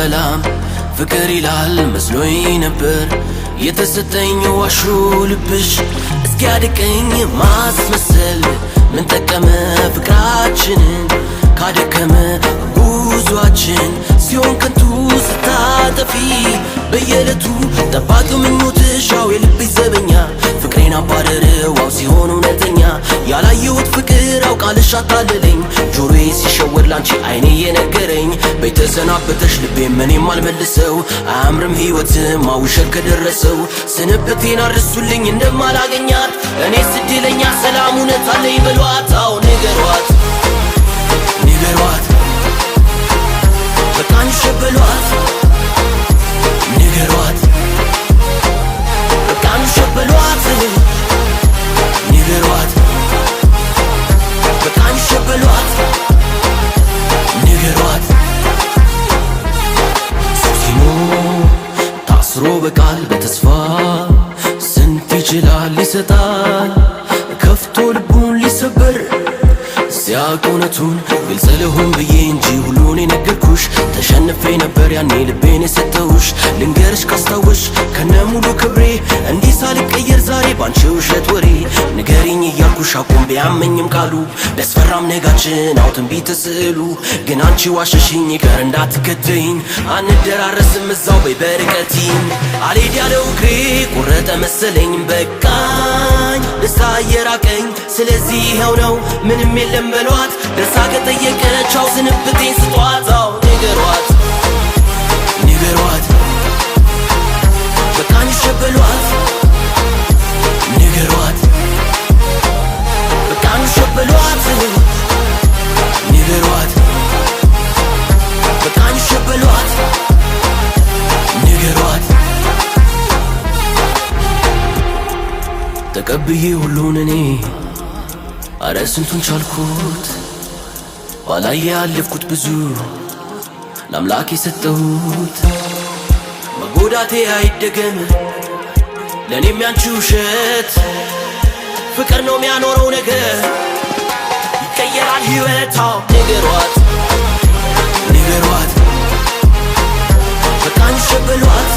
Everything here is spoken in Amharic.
ሰላም ፍቅር ይላል መስሎኝ ነበር የተሰጠኝ ዋሹ ልብሽ እስኪያድቀኝ ማስመሰል ምን ጠቀመ ፍቅራችንን ካደከመ ጉዟችን ሲሆን ከንቱ ስታጠፊ በየዕለቱ ጠባቂው ምኞትሽ ያው የልብሽ ዘበኛ ፍቅሬን አባረረዋው ሲሆን እውነተኛ ያላየሁት ፍቅር አውቃልሽ አታለለኝ ጆሮዬ ሲሸወድ ላንቺ አይኔ የነገረኝ በተሰናበተሽ ልቤም እኔም አልመልሰው አያምርም ሕይወትም ውሸት ከደረሰው ስንብቴን አርሱልኝ እንደማላገኛት እኔስ እድለኛ ሰላም እውነት አለኝ በሏት አዎ ንገሯት ንገሯት በቃኝ ሸበሏት ንገሯት በቃኝ ሸበሏት ንገሯት በቃኝ ሸበሏት ንገሯት ሱሲሞ ታስሮ በቃል በተስፋ ስንት ይችላል ይሰጣል ከፍቶ ልቡን ሊሰበር ሲያውቅ እውነቱን ግልጽ ልሁን ብዬ እንጂ ሁሉን የነገርኩሽ ተሸንፌ ነበር ያኔ ልቤን የሰጠውሽ ልንገርሽ ካስታወሽ ከነ ሙሉ ክብሬ እንዲህ ሳልቀየር ዛሬ ባንቺ ውሸት ወሬ ንገሪኝ እያልኩሽ አቁም ቢያመኝም ቃሉ ቢያስፈራም ነጋችን አው ትንቢት ስዕሉ ግን አንቺ ዋሸሽኝ ይቀር እንዳትከተይኝ አንደራረስም እዛው በይ በርቀቲኝ አልሄድ ያለው እግሬ ቆረጠ መሰለኝ በቃኝ ደስታ እየራቀኝ ስለዚህ ይኸው ነው ምንም የለም በሏት ደርሳ ከጠየቀቻው ስንብቴን ስጧት አው ንገሯት ንገሯት በቃኝ ሸበሏት ንገሯት በቃኝ ሸበሏት ንገሯት በቃኝ ሸበሏት ንገሯት ተቀብዬ ሁሉን እኔ አረ ስንቱን ቻልኩት ባላየ ያለፍኩት ብዙ ለአምላክ የሰጠሁት መጎዳቴ አይደገም ለእኔም ያንቺ ውሸት ፍቅር ነው የሚያኖረው ነገር ይቀየራል ሕይወታው ንገሯት ንገሯት በቃኝ ሸበሏት